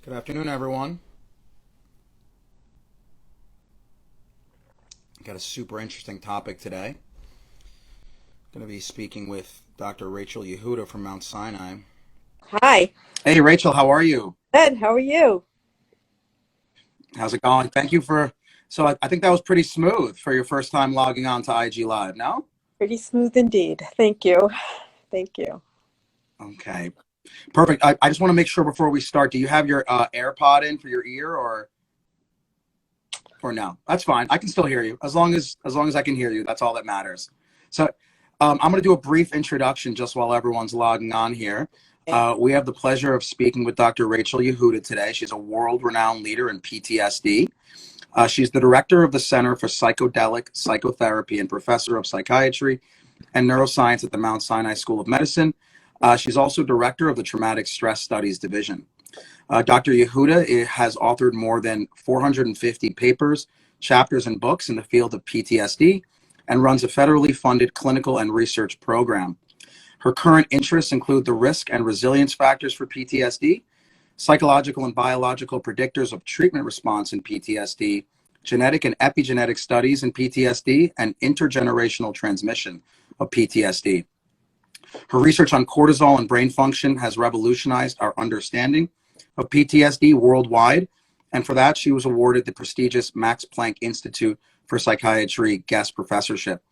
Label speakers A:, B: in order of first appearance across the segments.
A: Good afternoon, everyone. Got a super interesting topic today. Going to be speaking with Dr. Rachel Yehuda from Mount Sinai.
B: Hi.
A: Hey, Rachel, how are you?
B: Good. How are you?
A: How's it going? Thank you for. So I think that was pretty smooth for your first time logging on to IG Live. No?
B: Pretty smooth indeed. Thank you. Thank you.
A: Okay, perfect. I just want to make sure before we start. Do you have your AirPod in for your ear, or no? That's fine. I can still hear you as long as I can hear you. That's all that matters. So I'm going to do a brief introduction just while everyone's logging on here.
B: Okay.
A: We have the pleasure of speaking with Dr. Rachel Yehuda today. She's a world-renowned leader in PTSD. She's the director of the Center for Psychedelic Psychotherapy and professor of psychiatry and neuroscience at the Mount Sinai School of Medicine. She's also director of the Traumatic Stress Studies Division. Dr. Yehuda has authored more than 450 papers, chapters, and books in the field of PTSD and runs a federally funded clinical and research program. Her current interests include the risk and resilience factors for PTSD, psychological and biological predictors of treatment response in PTSD, genetic and epigenetic studies in PTSD, and intergenerational transmission of PTSD. Her research on cortisol and brain function has revolutionized our understanding of PTSD worldwide, and for that she was awarded the prestigious Max Planck Institute for Psychiatry Guest Professorship.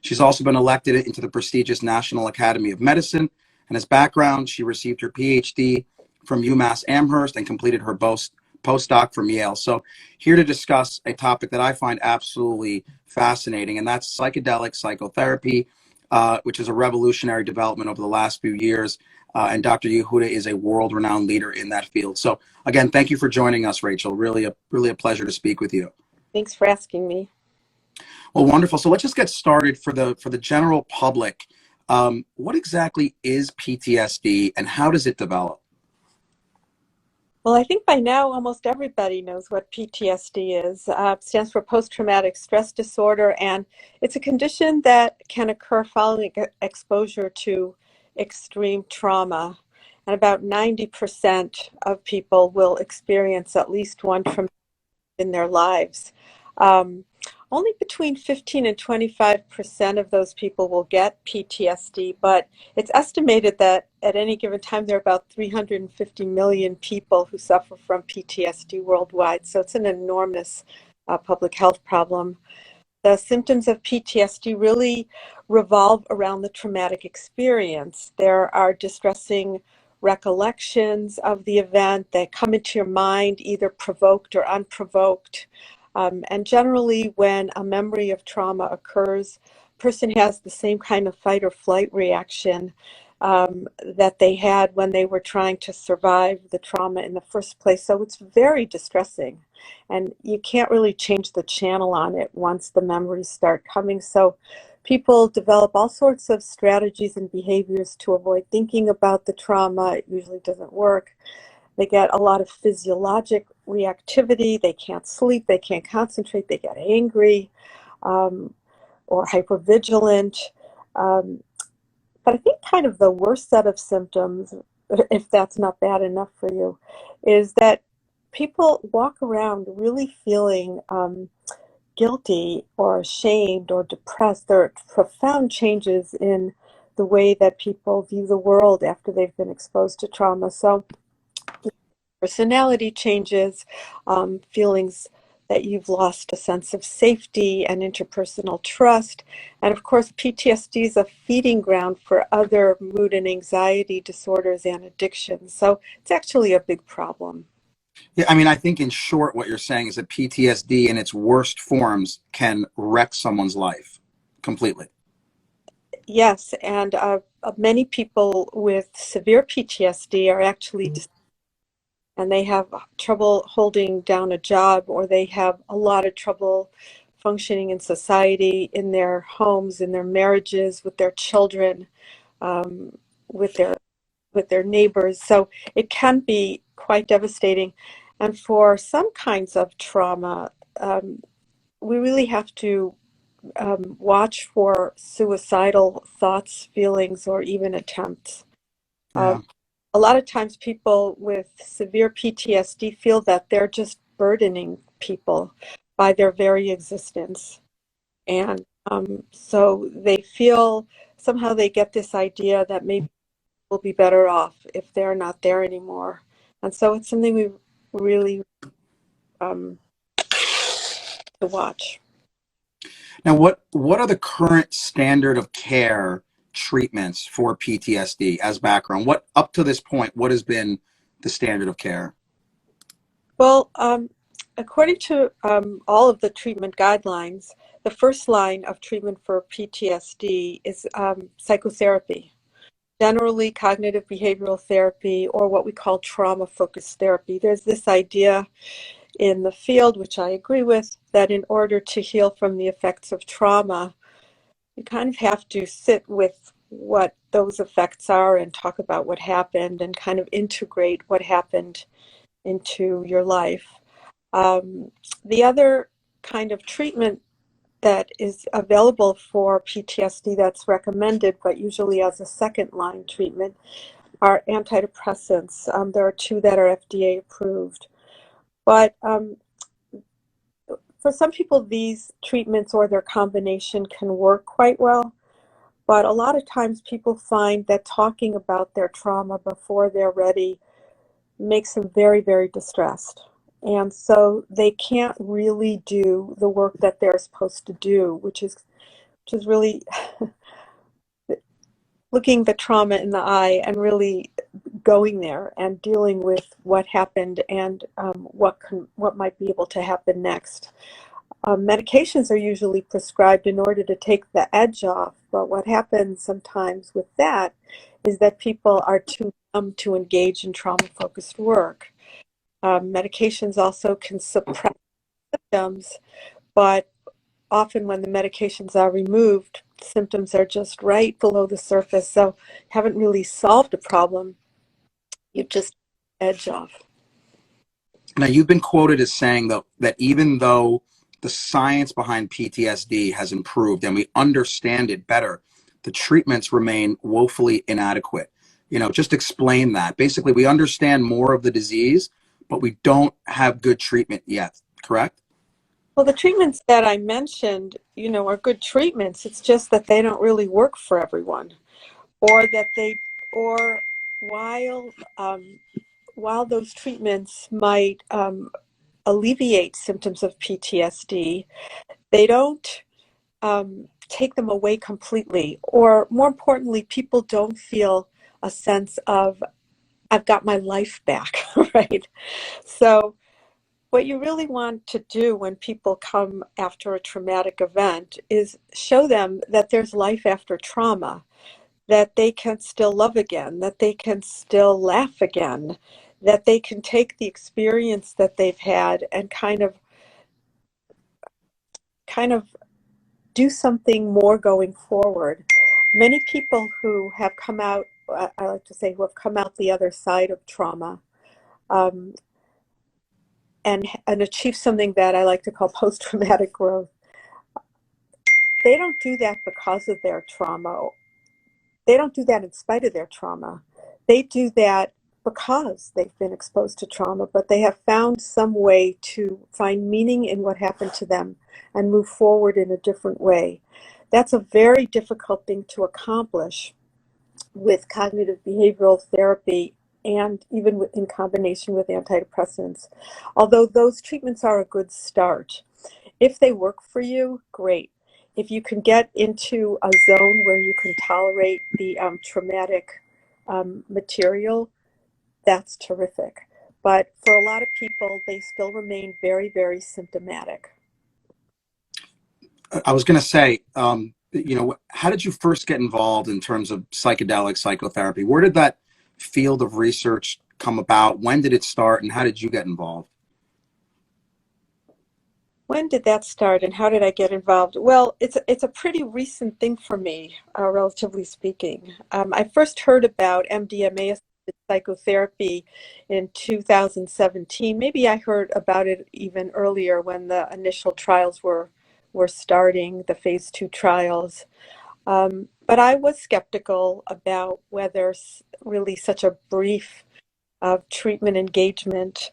A: She's also been elected into the prestigious National Academy of Medicine, and as background, she received her PhD from UMass Amherst and completed her postdoc from Yale. So here to discuss a topic that I find absolutely fascinating, and that's psychedelic psychotherapy, which is a revolutionary development over the last few years. And Dr. Yehuda is a world-renowned leader in that field. So again, thank you for joining us, Rachel. Really a pleasure to speak with you.
B: Thanks for asking me.
A: Well, wonderful. So let's just get started for the general public. What exactly is PTSD and how does it develop?
B: Well, I think by now almost everybody knows what PTSD is. It stands for post-traumatic stress disorder, and it's a condition that can occur following exposure to extreme trauma. And about 90% of people will experience at least one trauma in their lives. Um, Only between 15 and 25% of those people will get PTSD, but it's estimated that at any given time there are about 350 million people who suffer from PTSD worldwide. So it's an enormous public health problem. The symptoms of PTSD really revolve around the traumatic experience. There are distressing recollections of the event that come into your mind, either provoked or unprovoked. And generally, when a memory of trauma occurs, a person has the same kind of fight or flight reaction that they had when they were trying to survive the trauma in the first place. So it's very distressing. And you can't really change the channel on it once the memories start coming. So people develop all sorts of strategies and behaviors to avoid thinking about the trauma. It usually doesn't work. They get a lot of physiologic reactivity. They can't sleep. They can't concentrate. They get angry or hypervigilant. Um, but I think kind of the worst set of symptoms, if that's not bad enough for you, is that people walk around really feeling guilty or ashamed or depressed. There are profound changes in the way that people view the world after they've been exposed to trauma. So personality changes, feelings that you've lost a sense of safety and interpersonal trust. And of course, PTSD is a feeding ground for other mood and anxiety disorders and addictions. So it's actually a big problem.
A: Yeah, I mean, I think in short, what you're saying is that PTSD in its worst forms can wreck someone's life completely.
B: Yes, and many people with severe PTSD are actually and they have trouble holding down a job, or they have a lot of trouble functioning in society, in their homes, in their marriages, with their children, um, with their neighbors. So it can be quite devastating. And for some kinds of trauma, we really have to watch for suicidal thoughts, feelings, or even attempts. Uh,
A: Yeah.
B: a lot of times people with severe PTSD feel that they're just burdening people by their very existence. And so they feel somehow they get this idea that maybe we'll be better off if they're not there anymore. And so it's something we really to watch.
A: Now, what are the current standard of care treatments for PTSD as background? What up to this point, what has been the standard of care?
B: Well, according to all of the treatment guidelines, the first line of treatment for PTSD is psychotherapy, generally cognitive behavioral therapy, or what we call trauma-focused therapy. There's this idea in the field, which I agree with, that in order to heal from the effects of trauma, you kind of have to sit with what those effects are and talk about what happened and kind of integrate what happened into your life. The other kind of treatment that is available for PTSD that's recommended, but usually as a second line treatment, are antidepressants. There are two that are FDA approved. But for some people, these treatments or their combination can work quite well. But a lot of times people find that talking about their trauma before they're ready makes them very, very distressed. And so they can't really do the work that they're supposed to do, which is really looking the trauma in the eye and really going there and dealing with what happened and what might be able to happen next. Medications are usually prescribed in order to take the edge off, but what happens sometimes with that is that people are too numb to engage in trauma-focused work. Medications also can suppress symptoms, but often when the medications are removed, symptoms are just right below the surface, so haven't really solved a problem. You just edge off.
A: Now, you've been quoted as saying that even though the science behind PTSD has improved and we understand it better, the treatments remain woefully inadequate. Just explain that. Basically, we understand more of the disease, but we don't have good treatment yet, correct?
B: Well, the treatments that I mentioned, are good treatments. It's just that they don't really work for everyone, or while those treatments might alleviate symptoms of PTSD, they don't take them away completely. Or more importantly, people don't feel a sense of, I've got my life back, right? So what you really want to do when people come after a traumatic event is show them that there's life after trauma, that they can still love again, that they can still laugh again, that they can take the experience that they've had and kind of do something more going forward. Many people who have come out, I like to say, who have come out the other side of trauma, and achieve something that I like to call post-traumatic growth. They don't do that because of their trauma. They don't do that in spite of their trauma. They do that because they've been exposed to trauma, but they have found some way to find meaning in what happened to them and move forward in a different way. That's a very difficult thing to accomplish with cognitive behavioral therapy and even in combination with antidepressants. Although those treatments are a good start. If they work for you, great. If you can get into a zone where you can tolerate the traumatic material, that's terrific. But for a lot of people, they still remain very, very symptomatic.
A: I was going to say, how did you first get involved in terms of psychedelic psychotherapy? Where did that field of research come about? When did it start, and how did you get involved?
B: When did that start, and how did I get involved? Well, it's a pretty recent thing for me, relatively speaking. I first heard about MDMA psychotherapy in 2017. Maybe I heard about it even earlier when the initial trials were starting, the phase 2 trials. But I was skeptical about whether really such a brief treatment engagement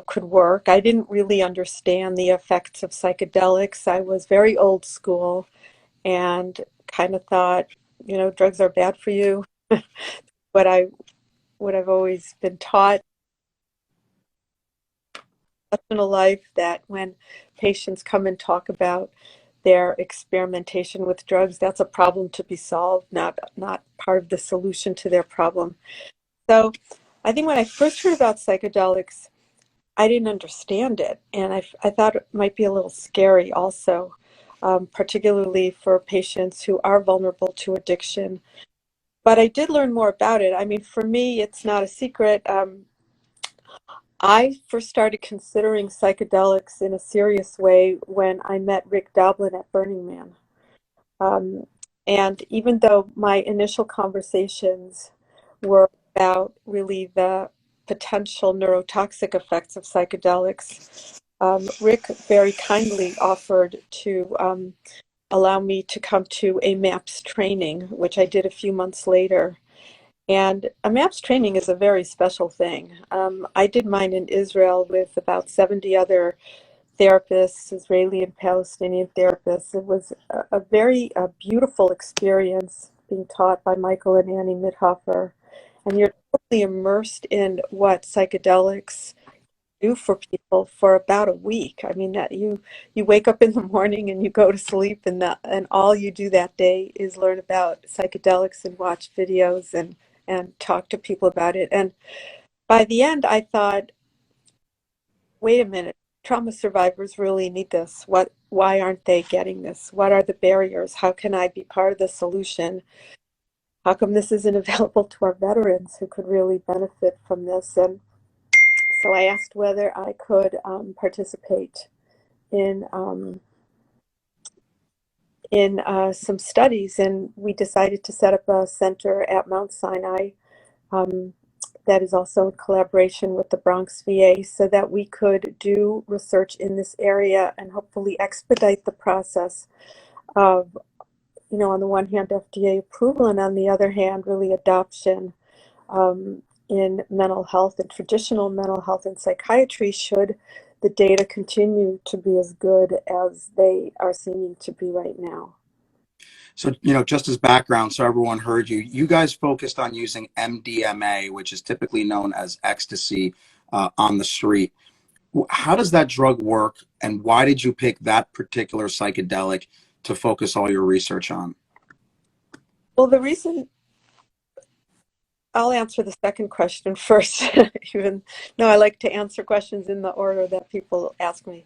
B: could work. I didn't really understand the effects of psychedelics. I was very old school and kind of thought, drugs are bad for you. But what I've always been taught in a life, that when patients come and talk about their experimentation with drugs, that's a problem to be solved, not part of the solution to their problem. So I think when I first heard about psychedelics, I didn't understand it, and I thought it might be a little scary also, particularly for patients who are vulnerable to addiction. But I did learn more about it. I mean, for me, it's not a secret. I first started considering psychedelics in a serious way when I met Rick Doblin at Burning Man. Um, and even though my initial conversations were about really the potential neurotoxic effects of psychedelics, Rick very kindly offered to allow me to come to a MAPS training, which I did a few months later. And a MAPS training is a very special thing. I did mine in Israel with about 70 other therapists, Israeli and Palestinian therapists. It was a very beautiful experience being taught by Michael and Annie Mithofer. And you're totally immersed in what psychedelics do for people for about a week. I mean, that you wake up in the morning and you go to sleep, and all you do that day is learn about psychedelics and watch videos and talk to people about it. And by the end, I thought, wait a minute, trauma survivors really need this. Why aren't they getting this? What are the barriers? How can I be part of the solution? How come this isn't available to our veterans who could really benefit from this? And so I asked whether I could participate in some studies, and we decided to set up a center at Mount Sinai um, that is also in collaboration with the Bronx VA, so that we could do research in this area and hopefully expedite the process of, on the one hand, FDA approval, and on the other hand, really adoption in mental health and traditional mental health and psychiatry, should the data continue to be as good as they are seeming to be right now.
A: So, just as background, so everyone heard you, you guys focused on using MDMA, which is typically known as ecstasy, on the street. How does that drug work, and why did you pick that particular psychedelic to focus all your research on?
B: Well, I'll answer the second question first, even though I like to answer questions in the order that people ask me.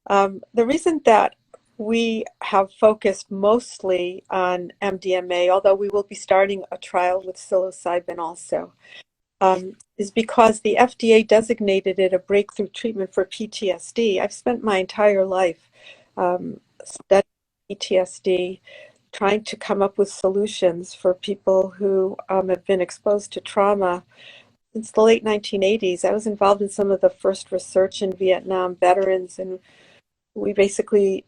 B: The reason that we have focused mostly on MDMA, although we will be starting a trial with psilocybin also, is because the FDA designated it a breakthrough treatment for PTSD. I've spent my entire life studying PTSD, trying to come up with solutions for people who have been exposed to trauma since the late 1980s. I was involved in some of the first research in Vietnam veterans, and we basically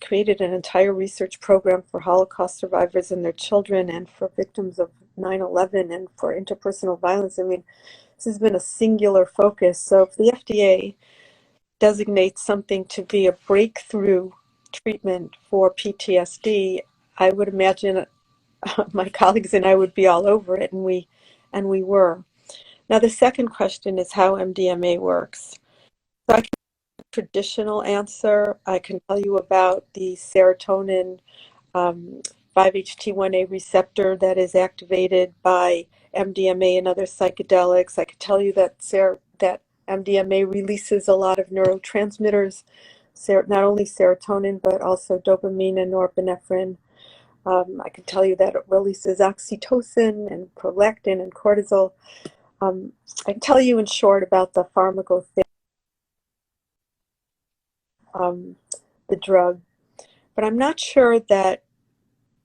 B: created an entire research program for Holocaust survivors and their children, and for victims of 9/11, and for interpersonal violence. I mean, this has been a singular focus. So if the FDA designates something to be a breakthrough treatment for PTSD, I would imagine my colleagues and I would be all over it, and we were. Now, the second question is how MDMA works. So I can traditional answer. I can tell you about the serotonin 5-HT1A receptor that is activated by MDMA and other psychedelics. I can tell you that that MDMA releases a lot of neurotransmitters, not only serotonin, but also dopamine and norepinephrine. I can tell you that it releases oxytocin and prolactin and cortisol. I can tell you in short about the pharmacotherapy, the drug, but I'm not sure that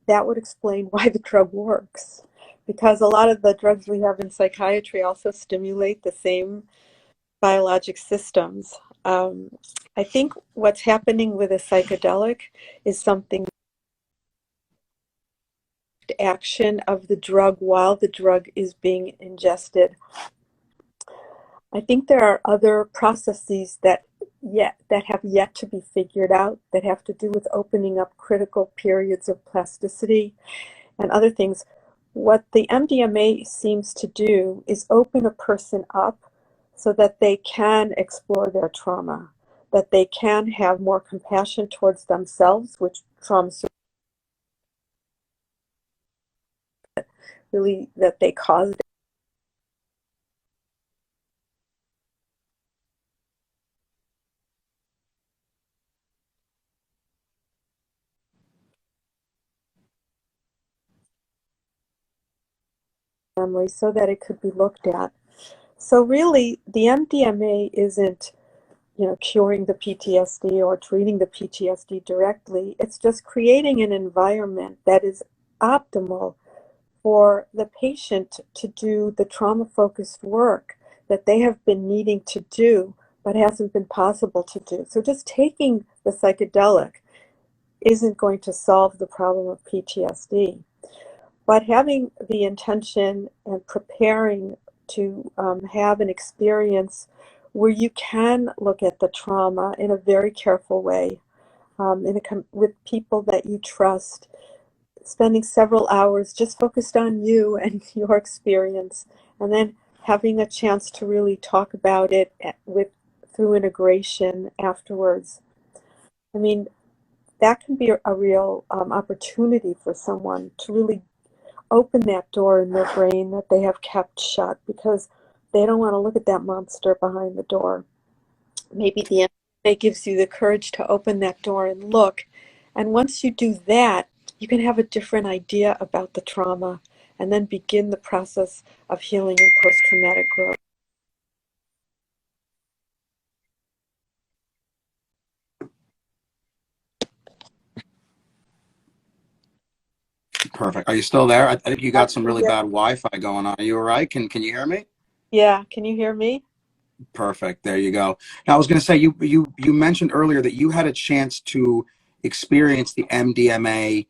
B: would explain why the drug works, because a lot of the drugs we have in psychiatry also stimulate the same biologic systems. I think what's happening with a psychedelic is something direct action of the drug while the drug is being ingested. I think there are other processes that have yet to be figured out, that have to do with opening up critical periods of plasticity and other things. What the MDMA seems to do is open a person up so that they can explore their trauma, that they can have more compassion towards themselves, which trauma really that they caused. Memory so that it could be looked at. So really, the MDMA isn't, curing the PTSD or treating the PTSD directly. It's just creating an environment that is optimal for the patient to do the trauma-focused work that they have been needing to do, but hasn't been possible to do. So just taking the psychedelic isn't going to solve the problem of PTSD. But having the intention and preparing to have an experience where you can look at the trauma in a very careful way, with people that you trust, spending several hours just focused on you and your experience, and then having a chance to really talk about it through integration afterwards. I mean, that can be a real opportunity for someone to really open that door in their brain that they have kept shut because they don't want to look at that monster behind the door. Maybe the MDMA gives you the courage to open that door and look. And once you do that, you can have a different idea about the trauma and then begin the process of healing and post-traumatic growth.
A: Perfect. Are you still there? I think you got some really
B: Yeah.
A: bad Wi-Fi going on. Are you all right? Can you hear me?
B: Yeah, can you hear me?
A: Perfect. There you go. Now, I was going to say, you mentioned earlier that you had a chance to experience the MDMA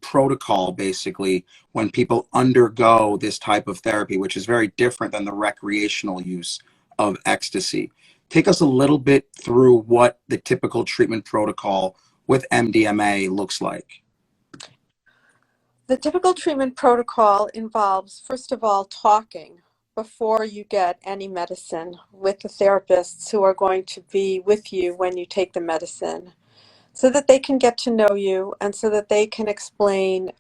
A: protocol, basically, when people undergo this type of therapy, which is very different than the recreational use of ecstasy. Take us a little bit through what the typical treatment protocol with MDMA looks like.
B: The typical treatment protocol involves, first of all, talking before you get any medicine with the therapists who are going to be with you when you take the medicine, so that they can get to know you and so that they can explain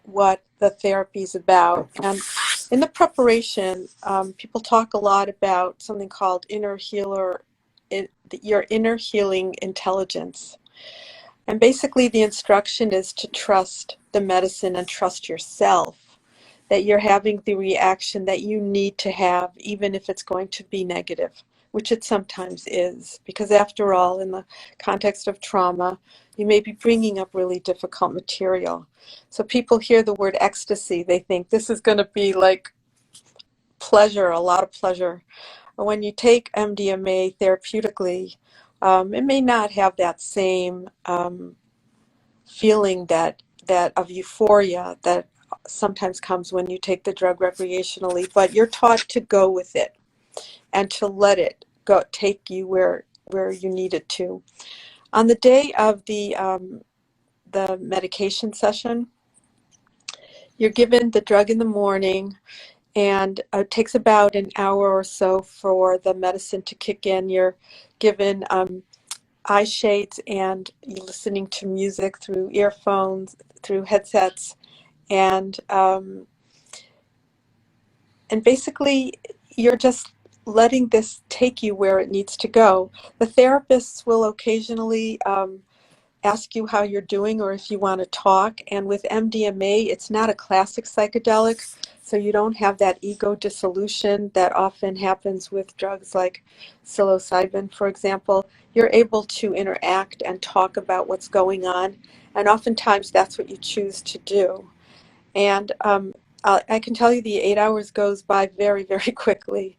B: what the therapy is about. And in the preparation, people talk a lot about something called your inner healing intelligence. And basically the instruction is to trust the medicine and trust yourself, that you're having the reaction that you need to have, even if it's going to be negative, which it sometimes is. Because after all, in the context of trauma, you may be bringing up really difficult material. So people hear the word ecstasy, they think this is going to be like pleasure, a lot of pleasure. But when you take MDMA therapeutically, it may not have that same feeling that of euphoria that sometimes comes when you take the drug recreationally, but you're taught to go with it and to let it go, take you where you need it to. On the day of the medication session, you're given the drug in the morning, and it takes about an hour or so for the medicine to kick in. You're given eye shades and you're listening to music through earphones, through headsets, and basically you're just letting this take you where it needs to go. The therapists will occasionally ask you how you're doing or if you want to talk. And with MDMA, it's not a classic psychedelic, so you don't have that ego dissolution that often happens with drugs like psilocybin, for example. You're able to interact and talk about what's going on, and oftentimes that's what you choose to do. And I can tell you the 8 hours goes by very, very quickly.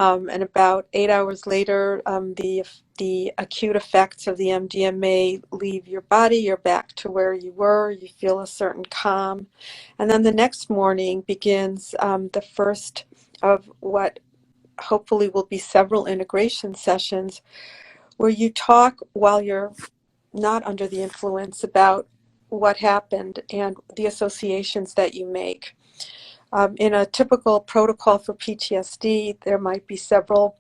B: And about 8 hours later, the acute effects of the MDMA leave your body. You're back to where you were. You feel a certain calm. And then the next morning begins the first of what hopefully will be several integration sessions where you talk while you're not under the influence about what happened and the associations that you make. In a typical protocol for PTSD, there might be several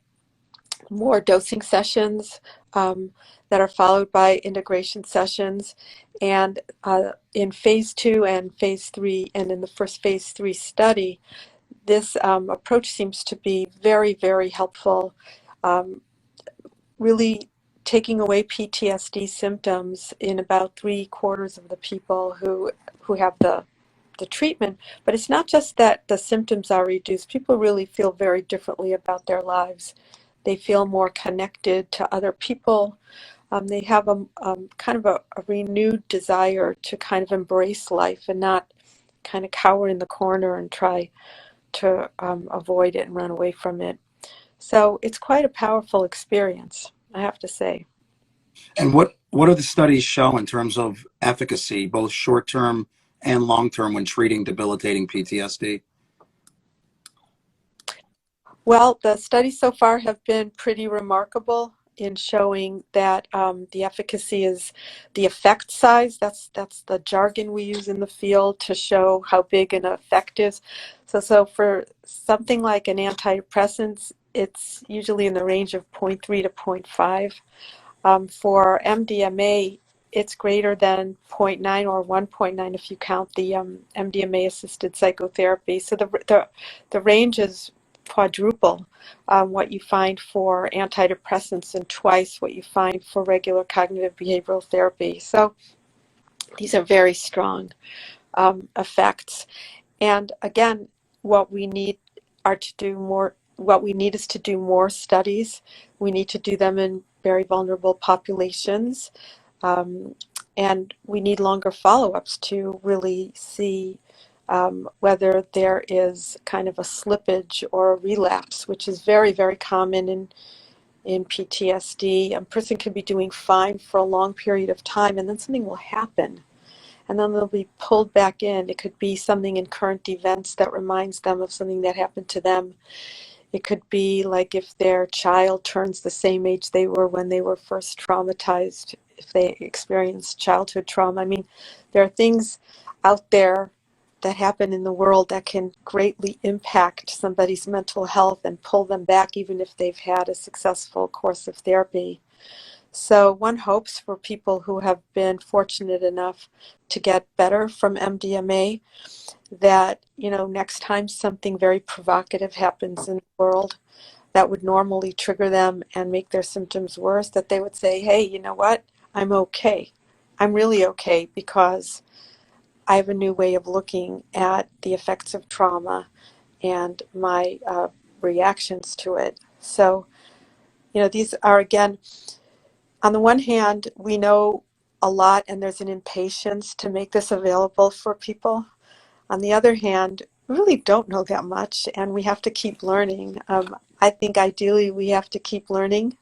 B: more dosing sessions that are followed by integration sessions. And in phase 2 and phase 3, and in the first phase 3 study, this approach seems to be very, very helpful, really taking away PTSD symptoms in about 3/4 of the people who have the treatment. But it's not just that the symptoms are reduced. People really feel very differently about their lives. They feel more connected to other people. They have a kind of a renewed desire to kind of embrace life and not kind of cower in the corner and try to avoid it and run away from it. So it's quite a powerful experience, I have to say.
A: And what do the studies show in terms of efficacy, both short term and long term, when treating debilitating PTSD?
B: Well, the studies so far have been pretty remarkable in showing that the efficacy is the effect size. That's the jargon we use in the field to show how big an effect is. So for something like an antidepressant, it's usually in the range of zero point 0.3 to zero point 0.5. For MDMA, it's greater than 0.9 or 1.9 if you count the MDMA-assisted psychotherapy. So the range is quadruple what you find for antidepressants and twice what you find for regular cognitive behavioral therapy. So these are very strong effects. And again, what we need are to do more. What we need is to do more studies. We need to do them in very vulnerable populations, and we need longer follow-ups to really see whether there is kind of a slippage or a relapse, which is very, very common in PTSD. A person can be doing fine for a long period of time, and then something will happen, and then they'll be pulled back in. It could be something in current events that reminds them of something that happened to them. It could be like if their child turns the same age they were when they were first traumatized, if they experienced childhood trauma. I mean, there are things out there that happen in the world that can greatly impact somebody's mental health and pull them back even if they've had a successful course of therapy. So one hopes for people who have been fortunate enough to get better from MDMA that, next time something very provocative happens in the world that would normally trigger them and make their symptoms worse, that they would say, hey, you know what? I'm okay. I'm really okay because I have a new way of looking at the effects of trauma and my reactions to it. So, these are, again, on the one hand, we know a lot and there's an impatience to make this available for people. On the other hand, we really don't know that much, and we have to keep learning. I think ideally we have to keep learning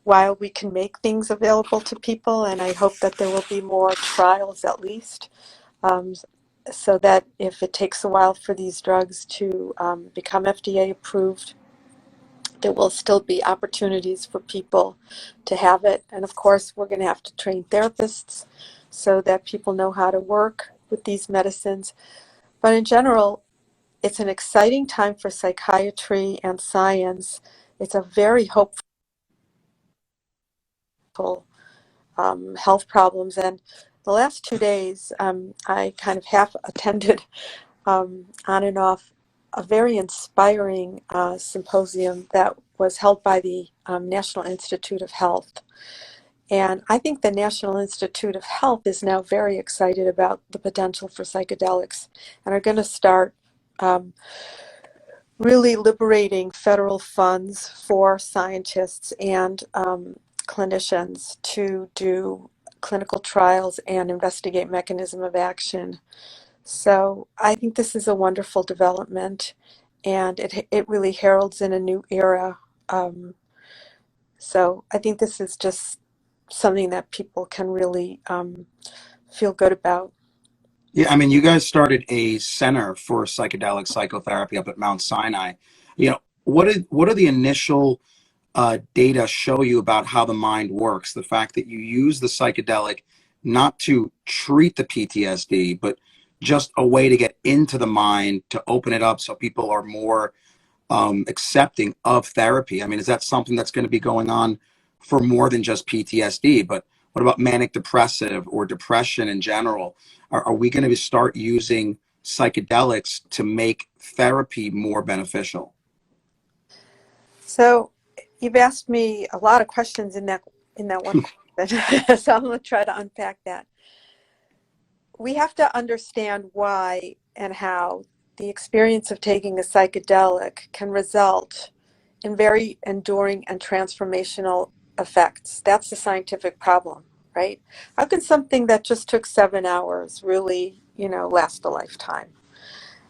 B: while we can make things available to people, and I hope that there will be more trials at least, um, so that if it takes a while for these drugs to become FDA approved, there will still be opportunities for people to have it. And of course, we're going to have to train therapists so that people know how to work with these medicines. But in general, it's an exciting time for psychiatry and science. It's a very hopeful health problems. And the last 2 days, I kind of half attended on and off a very inspiring symposium that was held by the National Institute of Health. And I think the National Institute of Health is now very excited about the potential for psychedelics and are going to start really liberating federal funds for scientists and clinicians to do clinical trials and investigate mechanism of action. So I think this is a wonderful development, and it really heralds in a new era. So I think this is just something that people can really feel good about.
A: Yeah, I mean, you guys started a center for psychedelic psychotherapy up at Mount Sinai. What are the initial data show you about how the mind works? The fact that you use the psychedelic not to treat the PTSD, but just a way to get into the mind to open it up so people are more accepting of therapy. I mean, is that something that's going to be going on for more than just PTSD? But what about manic depressive or depression in general? Are we going to start using psychedelics to make therapy more beneficial?
B: So you've asked me a lot of questions in that one question. So I'm going to try to unpack that. We have to understand why and how the experience of taking a psychedelic can result in very enduring and transformational effects. That's the scientific problem, right? How can something that just took 7 hours really, last a lifetime?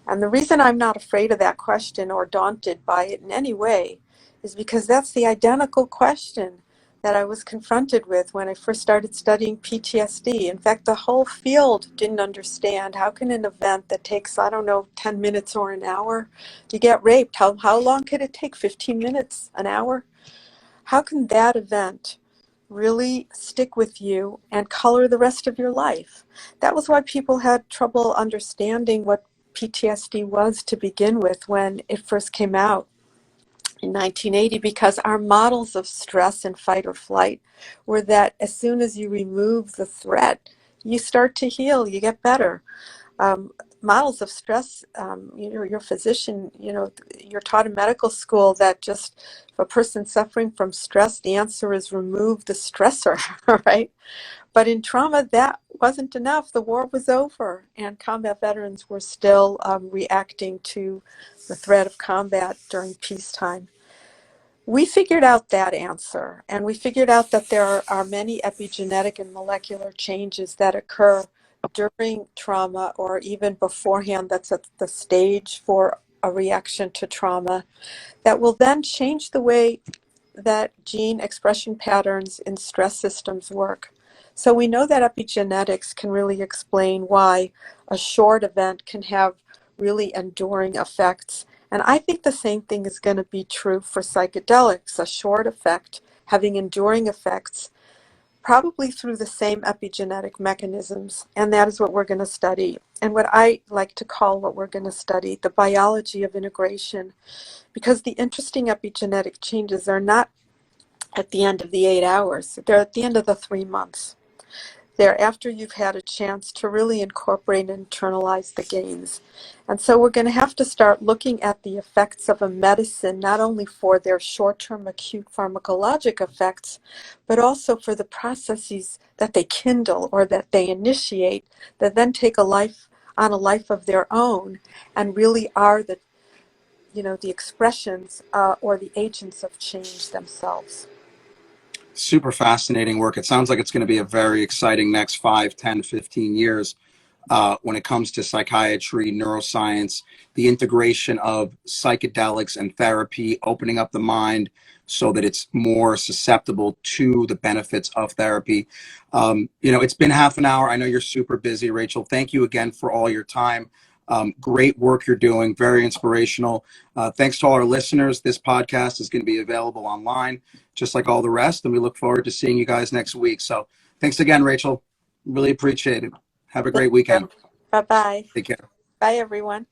B: And the reason I'm not afraid of that question or daunted by it in any way is because that's the identical question that I was confronted with when I first started studying PTSD. In fact, the whole field didn't understand how can an event that takes, I don't know, 10 minutes or an hour to get raped, how long could it take? 15 minutes, an hour? How can that event really stick with you and color the rest of your life? That was why people had trouble understanding what PTSD was to begin with when it first came out in 1980, because our models of stress and fight or flight were that as soon as you remove the threat, you start to heal, you get better. Models of stress, your physician, you're taught in medical school that just if a person suffering from stress, the answer is remove the stressor, right? But in trauma, that wasn't enough. The war was over, and combat veterans were still reacting to the threat of combat during peacetime. We figured out that answer, and we figured out that there are many epigenetic and molecular changes that occur during trauma or even beforehand, that's at the stage for a reaction to trauma, that will then change the way that gene expression patterns in stress systems work. So we know that epigenetics can really explain why a short event can have really enduring effects. And I think the same thing is going to be true for psychedelics, a short effect having enduring effects, probably through the same epigenetic mechanisms. And that is what we're going to study. And what I like to call what we're going to study, the biology of integration, because the interesting epigenetic changes are not at the end of the 8 hours. They're at the end of the 3 months. They're after you've had a chance to really incorporate and internalize the gains. And so we're going to have to start looking at the effects of a medicine, not only for their short-term acute pharmacologic effects, but also for the processes that they kindle or that they initiate that then take a life of their own and really are the expressions or the agents of change themselves.
A: Super fascinating work. It sounds like it's going to be a very exciting next 5, 10, 15 years when it comes to psychiatry, neuroscience, the integration of psychedelics and therapy, opening up the mind so that it's more susceptible to the benefits of therapy. It's been half an hour. I know you're super busy, Rachel. Thank you again for all your time. Great work you're doing, very inspirational. Thanks to all our listeners. This podcast is going to be available online, just like all the rest, and we look forward to seeing you guys next week. So thanks again, Rachel. Really appreciate it. Have a great weekend.
B: Bye-bye.
A: Take care.
B: Bye, everyone.